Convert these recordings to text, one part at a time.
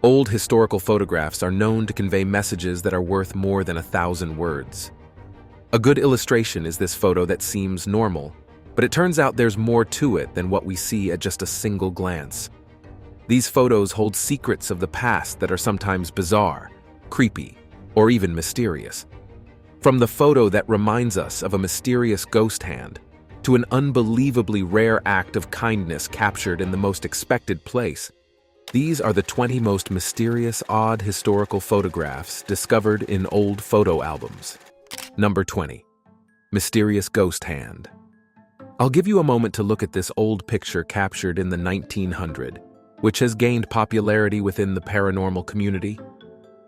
Old historical photographs are known to convey messages that are worth more than 1,000 words. A good illustration is this photo that seems normal, but it turns out there's more to it than what we see at just a single glance. These photos hold secrets of the past that are sometimes bizarre, creepy, or even mysterious. From the photo that reminds us of a mysterious ghost hand, to an unbelievably rare act of kindness captured in the most expected place, these are the 20 most mysterious, odd historical photographs discovered in old photo albums. Number 20. Mysterious Ghost Hand. I'll give you a moment to look at this old picture captured in the 1900s, which has gained popularity within the paranormal community.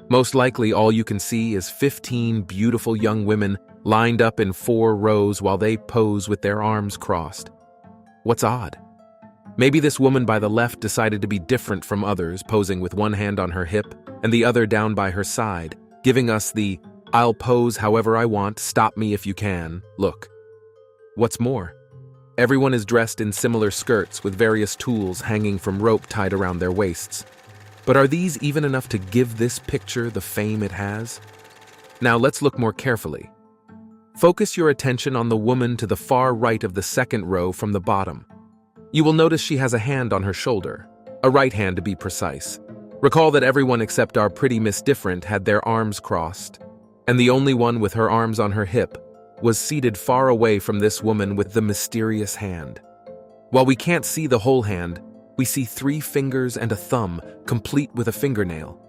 Most likely, all you can see is 15 beautiful young women lined up in 4 rows while they pose with their arms crossed. What's odd? Maybe this woman by the left decided to be different from others, posing with one hand on her hip and the other down by her side, giving us the "I'll pose however I want, stop me if you can" look. What's more, everyone is dressed in similar skirts with various tools hanging from rope tied around their waists. But are these even enough to give this picture the fame it has? Now let's look more carefully. Focus your attention on the woman to the far right of the second row from the bottom. You will notice she has a hand on her shoulder, a right hand to be precise. Recall that everyone except our pretty Miss Different had their arms crossed, and the only one with her arms on her hip was seated far away from this woman with the mysterious hand. While we can't see the whole hand, we see 3 fingers and a thumb, complete with a fingernail.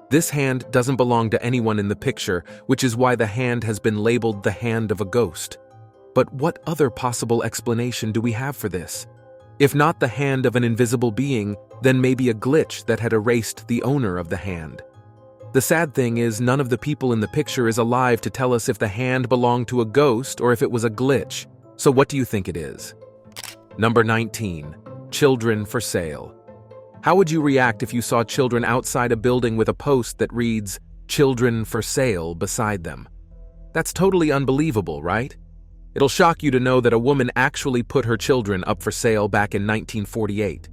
This hand doesn't belong to anyone in the picture, which is why the hand has been labeled the hand of a ghost. But what other possible explanation do we have for this? If not the hand of an invisible being, then maybe a glitch that had erased the owner of the hand. The sad thing is, none of the people in the picture is alive to tell us if the hand belonged to a ghost or if it was a glitch. So what do you think it is? Number 19. Children for sale. How would you react if you saw children outside a building with a post that reads, "Children for sale" beside them? That's totally unbelievable, right? It'll shock you to know that a woman actually put her children up for sale back in 1948.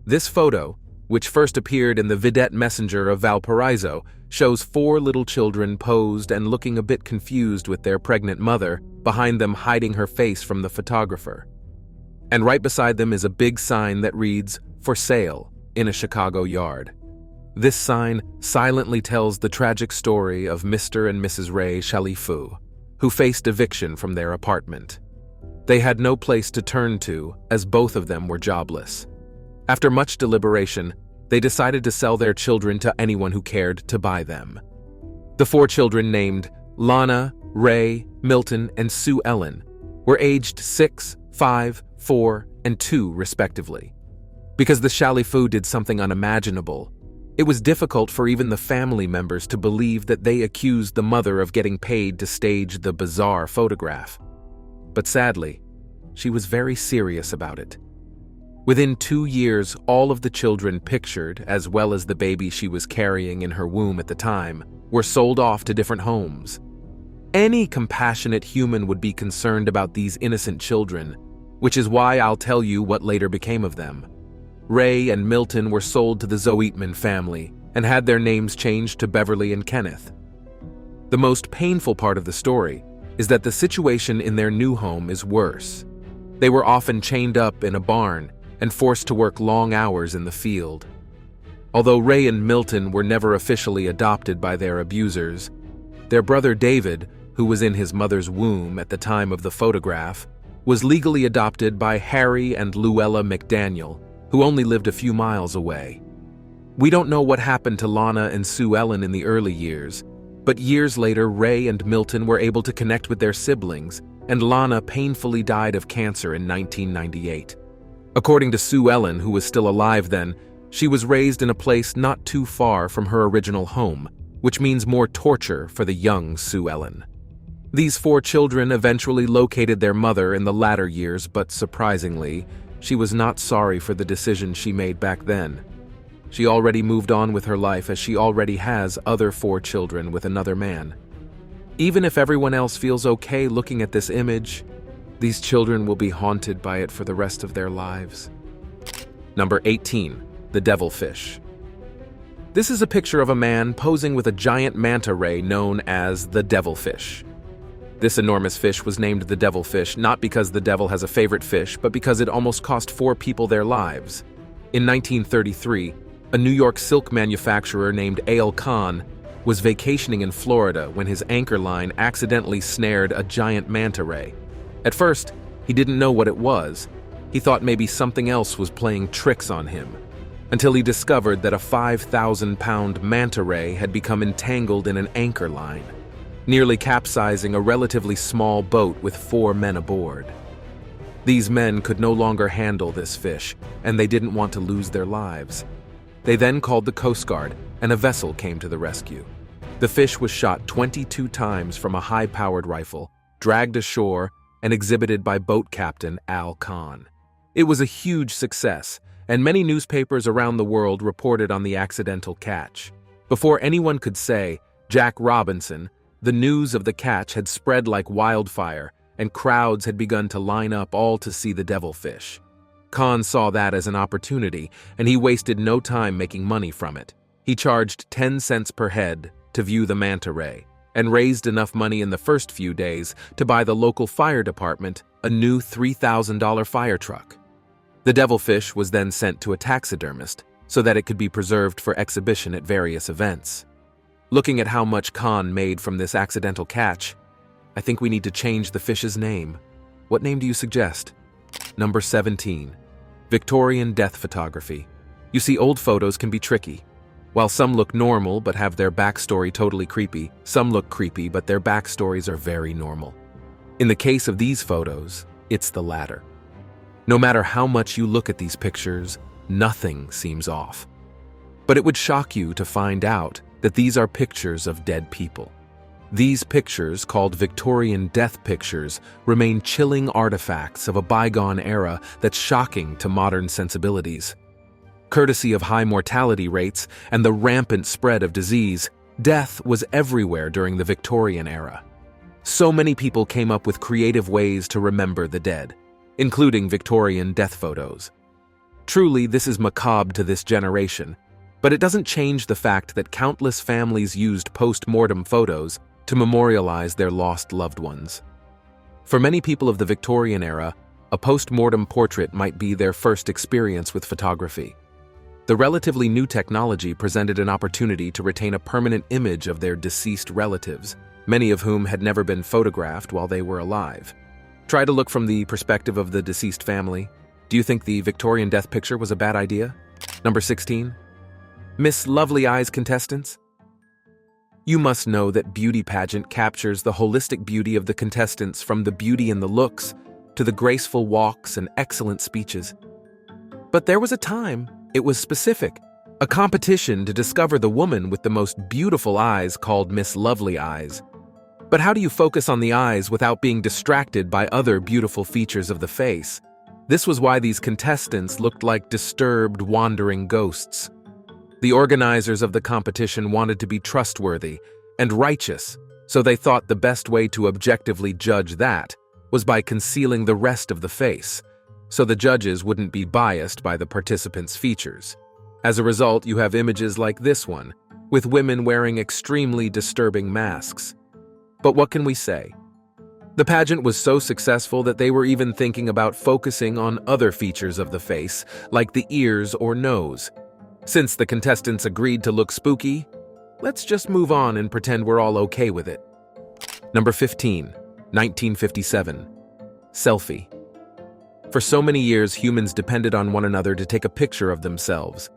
This photo, which first appeared in the Vidette Messenger of Valparaiso, shows 4 little children posed and looking a bit confused with their pregnant mother, behind them hiding her face from the photographer. And right beside them is a big sign that reads, "For sale," in a Chicago yard. This sign silently tells the tragic story of Mr. and Mrs. Ray Chalifoux, who faced eviction from their apartment. They had no place to turn to, as both of them were jobless. After much deliberation, they decided to sell their children to anyone who cared to buy them. The 4 children, named Lana, Ray, Milton, and Sue Ellen, were aged 6, 5, 4, and 2 respectively. Because the Chalifoux did something unimaginable, it was difficult for even the family members to believe that they accused the mother of getting paid to stage the bizarre photograph. But sadly, she was very serious about it. Within 2 years, all of the children pictured, as well as the baby she was carrying in her womb at the time, were sold off to different homes. Any compassionate human would be concerned about these innocent children, which is why I'll tell you what later became of them. Ray and Milton were sold to the Zoetman family and had their names changed to Beverly and Kenneth. The most painful part of the story is that the situation in their new home is worse. They were often chained up in a barn and forced to work long hours in the field. Although Ray and Milton were never officially adopted by their abusers, their brother David, who was in his mother's womb at the time of the photograph, was legally adopted by Harry and Luella McDaniel, who only lived a few miles away. We don't know what happened to Lana and Sue Ellen in the early years, but years later Ray and Milton were able to connect with their siblings, and Lana painfully died of cancer in 1998. According to Sue Ellen, who was still alive then, she was raised in a place not too far from her original home, which means more torture for the young Sue Ellen. These 4 children eventually located their mother in the latter years, but surprisingly, she was not sorry for the decision she made back then. She already moved on with her life, as she already has other 4 children with another man. Even if everyone else feels okay looking at this image, these children will be haunted by it for the rest of their lives. Number 18. The Devilfish. This is a picture of a man posing with a giant manta ray known as the Devilfish. This enormous fish was named the Devilfish not because the devil has a favorite fish, but because it almost cost 4 people their lives. In 1933, a New York silk manufacturer named A.L. Khan was vacationing in Florida when his anchor line accidentally snared a giant manta ray. At first, he didn't know what it was. He thought maybe something else was playing tricks on him, until he discovered that a 5,000-pound manta ray had become entangled in an anchor line, nearly capsizing a relatively small boat with 4 men aboard. These men could no longer handle this fish, and they didn't want to lose their lives. They then called the Coast Guard, and a vessel came to the rescue. The fish was shot 22 times from a high-powered rifle, dragged ashore, and exhibited by boat captain Al Khan. It was a huge success, and many newspapers around the world reported on the accidental catch. Before anyone could say, Jack Robinson, the news of the catch had spread like wildfire, and crowds had begun to line up all to see the Devilfish. Khan saw that as an opportunity, and he wasted no time making money from it. He charged 10 cents per head to view the manta ray, and raised enough money in the first few days to buy the local fire department a new $3,000 fire truck. The Devilfish was then sent to a taxidermist so that it could be preserved for exhibition at various events. Looking at how much Khan made from this accidental catch, I think we need to change the fish's name. What name do you suggest? Number 17. Victorian death photography. You see, old photos can be tricky. While some look normal but have their backstory totally creepy, some look creepy but their backstories are very normal. In the case of these photos, it's the latter. No matter how much you look at these pictures, nothing seems off. But it would shock you to find out that these are pictures of dead people. These pictures, called Victorian death pictures, remain chilling artifacts of a bygone era that's shocking to modern sensibilities. Courtesy of high mortality rates and the rampant spread of disease, death was everywhere during the Victorian era. So many people came up with creative ways to remember the dead, including Victorian death photos. Truly, this is macabre to this generation, but it doesn't change the fact that countless families used post-mortem photos to memorialize their lost loved ones. For many people of the Victorian era, a post-mortem portrait might be their first experience with photography. The relatively new technology presented an opportunity to retain a permanent image of their deceased relatives, many of whom had never been photographed while they were alive. Try to look from the perspective of the deceased family. Do you think the Victorian death picture was a bad idea? Number 16. Miss Lovely Eyes contestants. You must know that beauty pageant captures the holistic beauty of the contestants, from the beauty in the looks to the graceful walks and excellent speeches. But there was a time it was specific, a competition to discover the woman with the most beautiful eyes called Miss Lovely Eyes. But how do you focus on the eyes without being distracted by other beautiful features of the face? This was why these contestants looked like disturbed, wandering ghosts. The organizers of the competition wanted to be trustworthy and righteous, so they thought the best way to objectively judge that was by concealing the rest of the face, so the judges wouldn't be biased by the participants' features. As a result, you have images like this one, with women wearing extremely disturbing masks. But what can we say? The pageant was so successful that they were even thinking about focusing on other features of the face, like the ears or nose. Since the contestants agreed to look spooky, let's just move on and pretend we're all okay with it. Number 15, 1957. Selfie. For so many years, humans depended on one another to take a picture of themselves.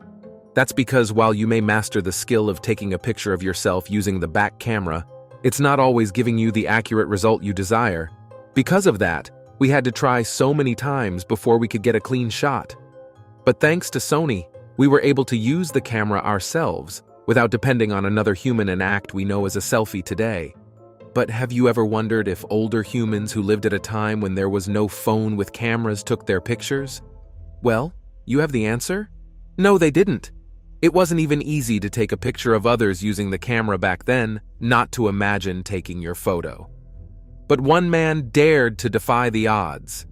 That's because while you may master the skill of taking a picture of yourself using the back camera, it's not always giving you the accurate result you desire. Because of that, we had to try so many times before we could get a clean shot. But thanks to Sony, we were able to use the camera ourselves without depending on another human, an act we know as a selfie today. But have you ever wondered if older humans who lived at a time when there was no phone with cameras took their pictures? Well, you have the answer? No, they didn't. It wasn't even easy to take a picture of others using the camera back then, not to imagine taking your photo. But one man dared to defy the odds.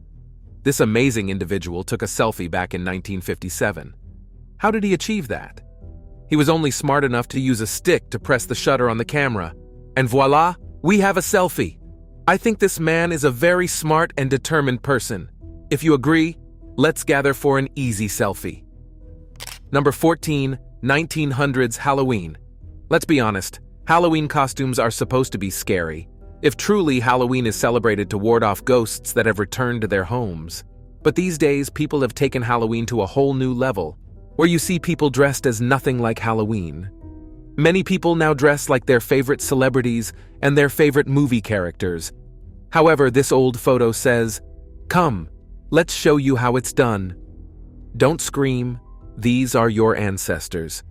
This amazing individual took a selfie back in 1957. How did he achieve that? He was only smart enough to use a stick to press the shutter on the camera. And voila, we have a selfie. I think this man is a very smart and determined person. If you agree, let's gather for an easy selfie. Number 14, 1900s Halloween. Let's be honest, Halloween costumes are supposed to be scary. If truly Halloween is celebrated to ward off ghosts that have returned to their homes. But these days, people have taken Halloween to a whole new level, where you see people dressed as nothing like Halloween. Many people now dress like their favorite celebrities and their favorite movie characters. However, this old photo says, "Come, let's show you how it's done." Don't scream, these are your ancestors.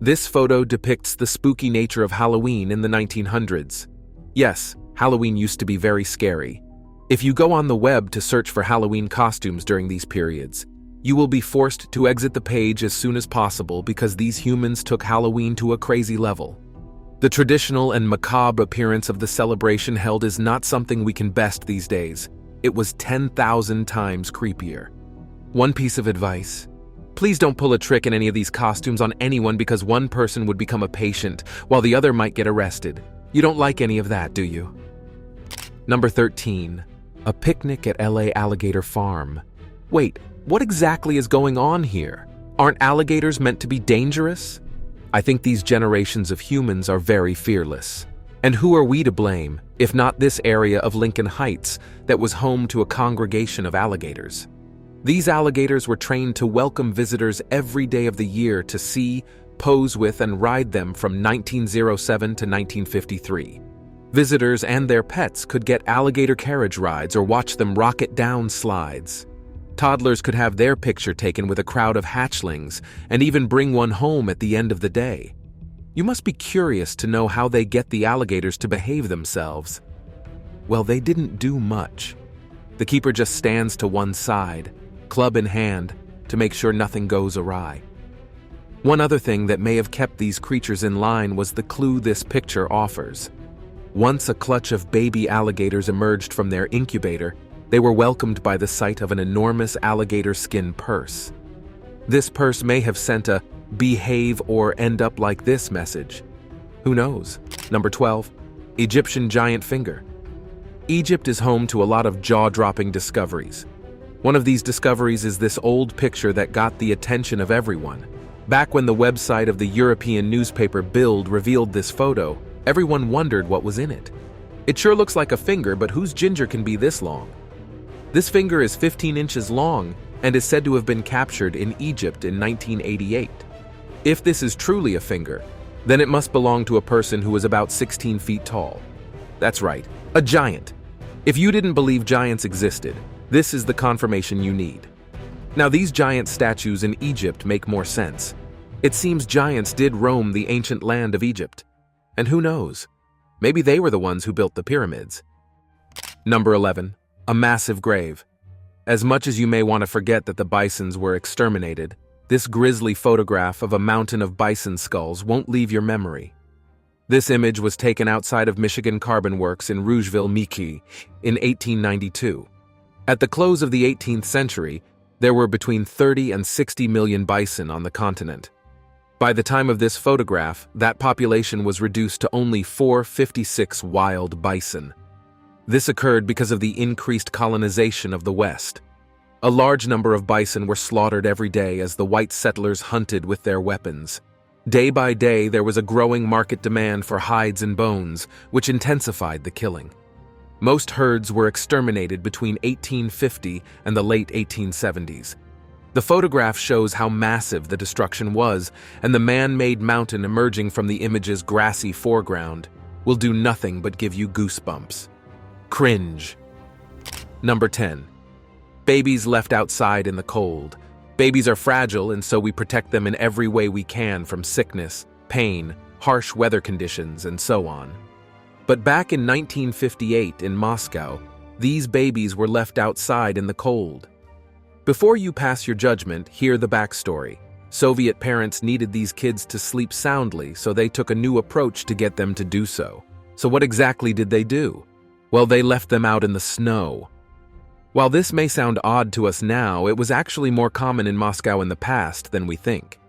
This photo depicts the spooky nature of Halloween in the 1900s. Yes, Halloween used to be very scary. If you go on the web to search for Halloween costumes during these periods, you will be forced to exit the page as soon as possible because these humans took Halloween to a crazy level. The traditional and macabre appearance of the celebration held is not something we can best these days. It was 10,000 times creepier. One piece of advice: please don't pull a trick in any of these costumes on anyone because one person would become a patient while the other might get arrested. You don't like any of that, do you? Number 13. A picnic at LA Alligator Farm. Wait, what exactly is going on here? Aren't alligators meant to be dangerous? I think these generations of humans are very fearless. And who are we to blame, if not this area of Lincoln Heights that was home to a congregation of alligators? These alligators were trained to welcome visitors every day of the year to see, pose with, and ride them from 1907 to 1953. Visitors and their pets could get alligator carriage rides or watch them rocket down slides. Toddlers could have their picture taken with a crowd of hatchlings and even bring one home at the end of the day. You must be curious to know how they get the alligators to behave themselves. Well, they didn't do much. The keeper just stands to one side, club in hand, to make sure nothing goes awry. One other thing that may have kept these creatures in line was the clue this picture offers. Once a clutch of baby alligators emerged from their incubator, they were welcomed by the sight of an enormous alligator skin purse. This purse may have sent a "behave or end up like this" message. Who knows? Number 12. Egyptian giant finger. Egypt is home to a lot of jaw-dropping discoveries. One of these discoveries is this old picture that got the attention of everyone. Back when the website of the European newspaper Bild revealed this photo, everyone wondered what was in it. It sure looks like a finger, but whose ginger can be this long? This finger is 15 inches long and is said to have been captured in Egypt in 1988. If this is truly a finger, then it must belong to a person who is about 16 feet tall. That's right, a giant. If you didn't believe giants existed, this is the confirmation you need. Now, these giant statues in Egypt make more sense. It seems giants did roam the ancient land of Egypt. And who knows? Maybe they were the ones who built the pyramids. Number 11. A massive grave. As much as you may want to forget that the bisons were exterminated, this grisly photograph of a mountain of bison skulls won't leave your memory. This image was taken outside of Michigan Carbon Works in Rougeville, Michigan, in 1892. At the close of the 18th century, there were between 30 and 60 million bison on the continent. By the time of this photograph, that population was reduced to only 456 wild bison. This occurred because of the increased colonization of the West. A large number of bison were slaughtered every day as the white settlers hunted with their weapons. Day by day, there was a growing market demand for hides and bones, which intensified the killing. Most herds were exterminated between 1850 and the late 1870s. The photograph shows how massive the destruction was, and the man-made mountain emerging from the image's grassy foreground will do nothing but give you goosebumps. Cringe. Number 10. Babies left outside in the cold. Babies are fragile, and so we protect them in every way we can from sickness, pain, harsh weather conditions, and so on. But back in 1958 in Moscow, these babies were left outside in the cold. Before you pass your judgment, hear the backstory. Soviet parents needed these kids to sleep soundly, so they took a new approach to get them to do so. So what exactly did they do? Well, they left them out in the snow. While this may sound odd to us now, it was actually more common in Moscow in the past than we think.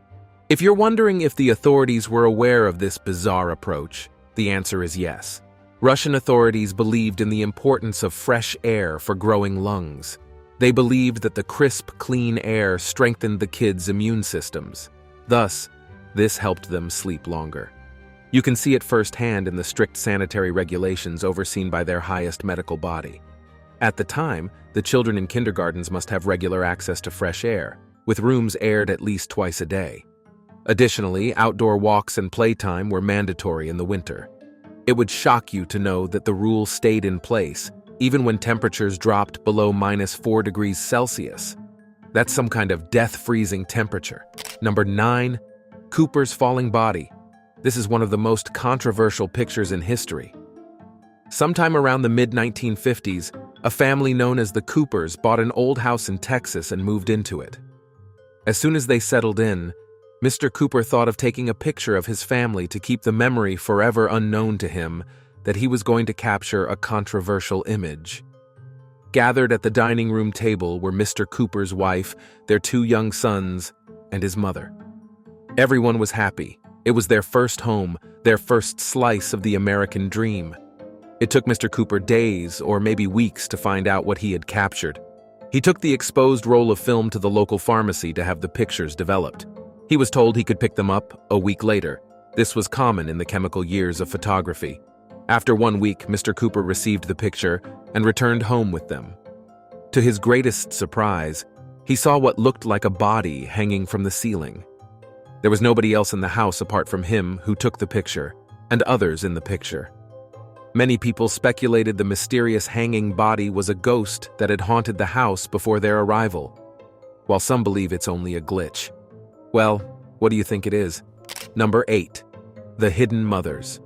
If you're wondering if the authorities were aware of this bizarre approach, the answer is yes. Russian authorities believed in the importance of fresh air for growing lungs. They believed that the crisp, clean air strengthened the kids' immune systems. Thus, this helped them sleep longer. You can see it firsthand in the strict sanitary regulations overseen by their highest medical body. At the time, the children in kindergartens must have regular access to fresh air, with rooms aired at least twice a day. Additionally, outdoor walks and playtime were mandatory in the winter. It would shock you to know that the rule stayed in place, even when temperatures dropped below -4 degrees Celsius. That's some kind of death-freezing temperature. Number 9. Cooper's falling body. This is one of the most controversial pictures in history. Sometime around the mid-1950s, a family known as the Coopers bought an old house in Texas and moved into it. As soon as they settled in, Mr. Cooper thought of taking a picture of his family to keep the memory forever unknown to him that he was going to capture a controversial image. Gathered at the dining room table were Mr. Cooper's wife, their 2 young sons, and his mother. Everyone was happy. It was their first home, their first slice of the American dream. It took Mr. Cooper days or maybe weeks to find out what he had captured. He took the exposed roll of film to the local pharmacy to have the pictures developed. He was told he could pick them up a week later. This was common in the chemical years of photography. After 1 week, Mr. Cooper received the picture and returned home with them. To his greatest surprise, he saw what looked like a body hanging from the ceiling. There was nobody else in the house apart from him who took the picture, and others in the picture. Many people speculated the mysterious hanging body was a ghost that had haunted the house before their arrival, while some believe it's only a glitch. Well, what do you think it is? Number 8. The hidden mothers.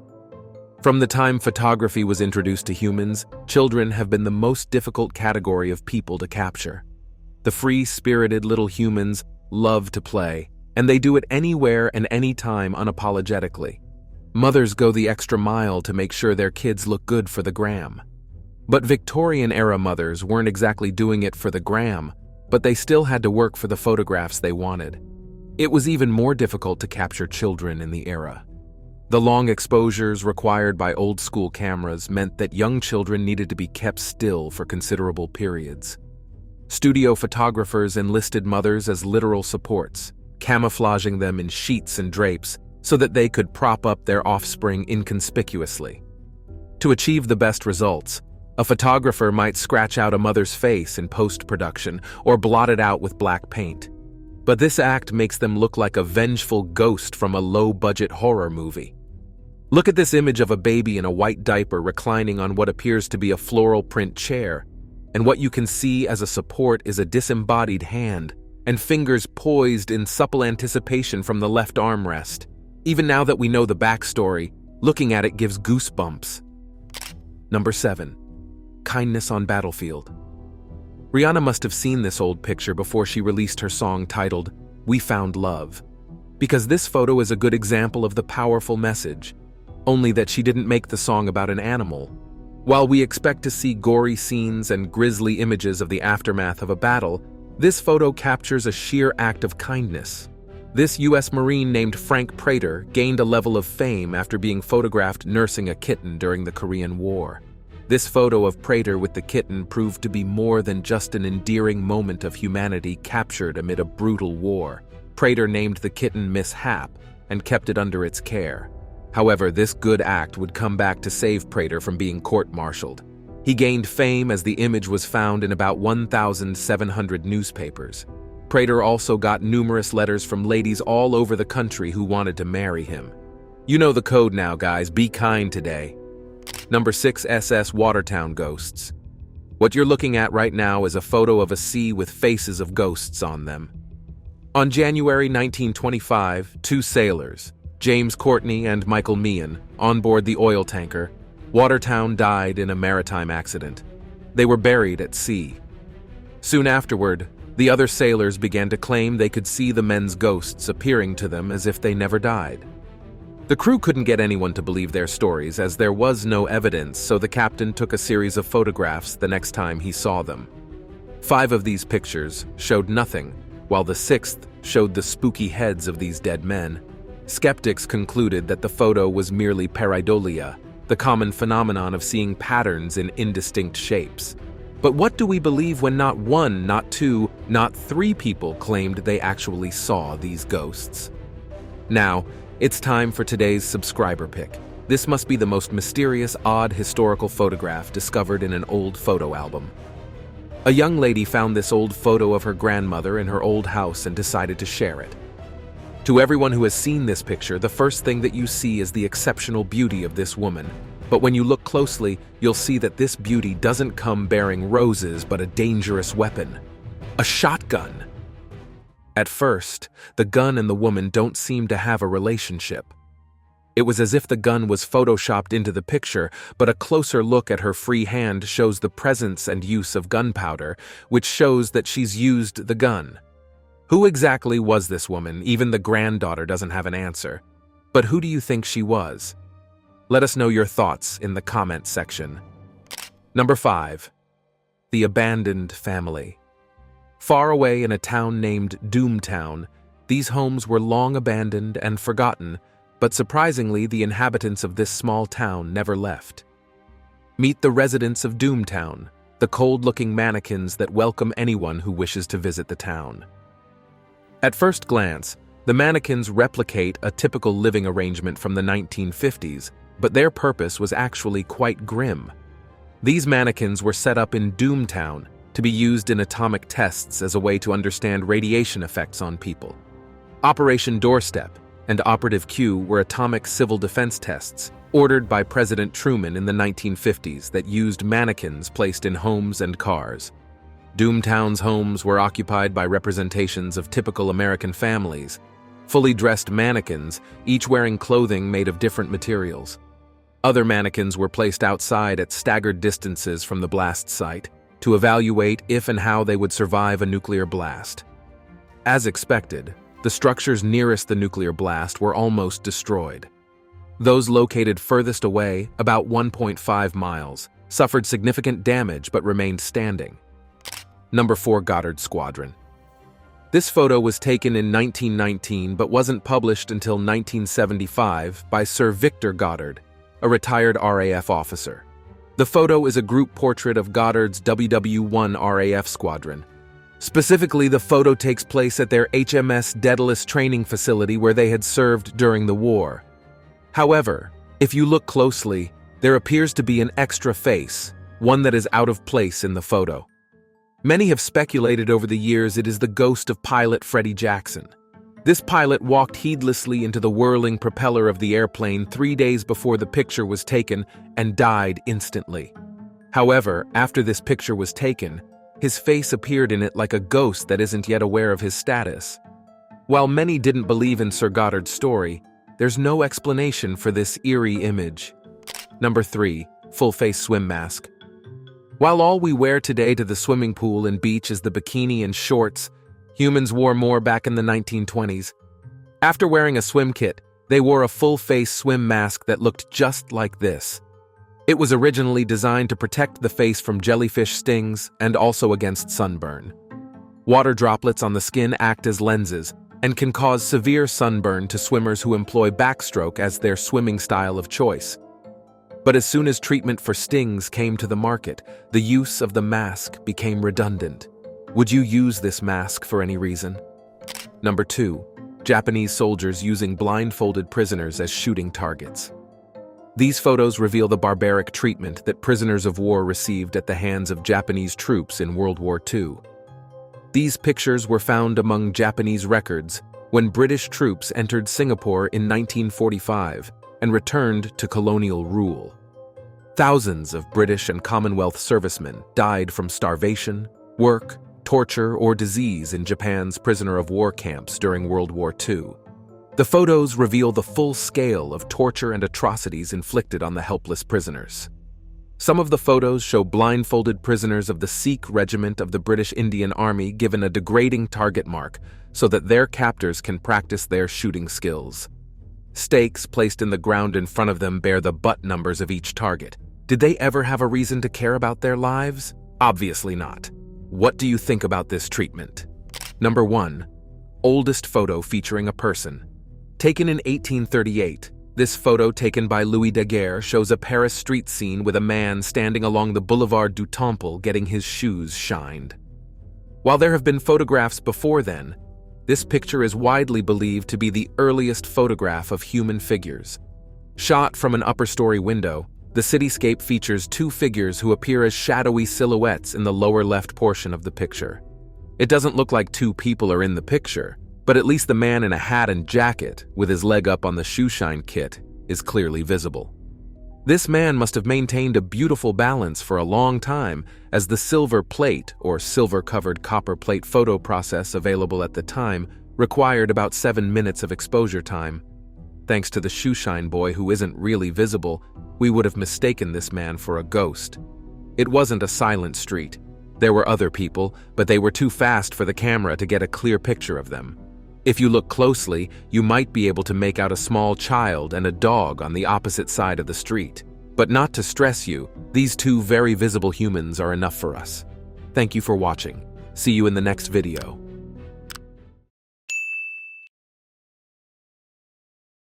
From the time photography was introduced to humans, children have been the most difficult category of people to capture. The free-spirited little humans love to play, and they do it anywhere and anytime unapologetically. Mothers go the extra mile to make sure their kids look good for the gram. But Victorian-era mothers weren't exactly doing it for the gram, but they still had to work for the photographs they wanted. It was even more difficult to capture children in the era. The long exposures required by old-school cameras meant that young children needed to be kept still for considerable periods. Studio photographers enlisted mothers as literal supports, camouflaging them in sheets and drapes so that they could prop up their offspring inconspicuously. To achieve the best results, a photographer might scratch out a mother's face in post-production or blot it out with black paint. But this act makes them look like a vengeful ghost from a low-budget horror movie. Look at this image of a baby in a white diaper reclining on what appears to be a floral print chair, and what you can see as a support is a disembodied hand and fingers poised in supple anticipation from the left armrest. Even now that we know the backstory, looking at it gives goosebumps. Number 7. Kindness on battlefield. Rihanna must have seen this old picture before she released her song titled, "We Found Love," because this photo is a good example of the powerful message, only that she didn't make the song about an animal. While we expect to see gory scenes and grisly images of the aftermath of a battle, this photo captures a sheer act of kindness. This U.S. Marine named Frank Prater gained a level of fame after being photographed nursing a kitten during the Korean War. This photo of Prater with the kitten proved to be more than just an endearing moment of humanity captured amid a brutal war. Prater named the kitten Miss Hap and kept it under its care. However, this good act would come back to save Prater from being court-martialed. He gained fame as the image was found in about 1,700 newspapers. Prater also got numerous letters from ladies all over the country who wanted to marry him. You know the code now, guys. Be kind today. Number 6. SS Watertown Ghosts. What you're looking at right now is a photo of a sea with faces of ghosts on them. On January 1925, 2 sailors, James Courtney and Michael Meehan, on board the oil tanker, Watertown, died in a maritime accident. They were buried at sea. Soon afterward, the other sailors began to claim they could see the men's ghosts appearing to them as if they never died. The crew couldn't get anyone to believe their stories as there was no evidence, so the captain took a series of photographs the next time he saw them. 5 of these pictures showed nothing, while the 6th showed the spooky heads of these dead men. Skeptics concluded that the photo was merely pareidolia, the common phenomenon of seeing patterns in indistinct shapes. But what do we believe when not one, not two, not three people claimed they actually saw these ghosts? Now, it's time for today's subscriber pick. This must be the most mysterious, odd historical photograph discovered in an old photo album. A young lady found this old photo of her grandmother in her old house and decided to share it. To everyone who has seen this picture, the first thing that you see is the exceptional beauty of this woman. But when you look closely, you'll see that this beauty doesn't come bearing roses but a dangerous weapon. A shotgun. At first, the gun and the woman don't seem to have a relationship. It was as if the gun was photoshopped into the picture, but a closer look at her free hand shows the presence and use of gunpowder, which shows that she's used the gun. Who exactly was this woman? Even the granddaughter doesn't have an answer. But who do you think she was? Let us know your thoughts in the comment section. Number 5. The Abandoned Family. Far away in a town named Doomtown, these homes were long abandoned and forgotten, but surprisingly, the inhabitants of this small town never left. Meet the residents of Doomtown, the cold-looking mannequins that welcome anyone who wishes to visit the town. At first glance, the mannequins replicate a typical living arrangement from the 1950s, but their purpose was actually quite grim. These mannequins were set up in Doomtown to be used in atomic tests as a way to understand radiation effects on people. Operation Doorstep and Operative Q were atomic civil defense tests ordered by President Truman in the 1950s that used mannequins placed in homes and cars. Doomtown's homes were occupied by representations of typical American families, fully dressed mannequins, each wearing clothing made of different materials. Other mannequins were placed outside at staggered distances from the blast site to evaluate if and how they would survive a nuclear blast. As expected, the structures nearest the nuclear blast were almost destroyed. Those located furthest away, about 1.5 miles, suffered significant damage but remained standing. Number 4. Goddard Squadron. This photo was taken in 1919 but wasn't published until 1975 by Sir Victor Goddard, a retired RAF officer. The photo is a group portrait of Goddard's WW-1 RAF squadron. Specifically, the photo takes place at their HMS Daedalus training facility where they had served during the war. However, if you look closely, there appears to be an extra face, one that is out of place in the photo. Many have speculated over the years it is the ghost of pilot Freddie Jackson. This pilot walked heedlessly into the whirling propeller of the airplane 3 days before the picture was taken and died instantly. However, after this picture was taken, his face appeared in it like a ghost that isn't yet aware of his status. While many didn't believe in Sir Goddard's story, there's no explanation for this eerie image. Number 3. Full-face swim mask. While all we wear today to the swimming pool and beach is the bikini and shorts, humans wore more back in the 1920s. After wearing a swim kit, they wore a full-face swim mask that looked just like this. It was originally designed to protect the face from jellyfish stings and also against sunburn. Water droplets on the skin act as lenses and can cause severe sunburn to swimmers who employ backstroke as their swimming style of choice. But as soon as treatment for stings came to the market, the use of the mask became redundant. Would you use this mask for any reason? Number 2. Japanese soldiers using blindfolded prisoners as shooting targets. These photos reveal the barbaric treatment that prisoners of war received at the hands of Japanese troops in World War II. These pictures were found among Japanese records when British troops entered Singapore in 1945 and returned to colonial rule. Thousands of British and Commonwealth servicemen died from starvation, work, torture, or disease in Japan's prisoner of war camps during World War II. The photos reveal the full scale of torture and atrocities inflicted on the helpless prisoners. Some of the photos show blindfolded prisoners of the Sikh Regiment of the British Indian Army given a degrading target mark so that their captors can practice their shooting skills. Stakes placed in the ground in front of them bear the butt numbers of each target. Did they ever have a reason to care about their lives? Obviously not. What do you think about this treatment? Number 1. oldest photo featuring a person. Taken in 1838, this photo taken by Louis Daguerre shows a Paris street scene with a man standing along the Boulevard du Temple getting his shoes shined. While there have been photographs before then, this picture is widely believed to be the earliest photograph of human figures. Shot from an upper-story window, the cityscape features two figures who appear as shadowy silhouettes in the lower left portion of the picture. It doesn't look like two people are in the picture, but at least the man in a hat and jacket, with his leg up on the shoeshine kit, is clearly visible. This man must have maintained a beautiful balance for a long time, as the silver plate, or silver-covered copper plate photo process available at the time, required about 7 minutes of exposure time. Thanks to the shoeshine boy who isn't really visible, we would have mistaken this man for a ghost. It wasn't a silent street. There were other people, but they were too fast for the camera to get a clear picture of them. If you look closely, you might be able to make out a small child and a dog on the opposite side of the street. But not to stress you, these two very visible humans are enough for us. Thank you for watching. See you in the next video.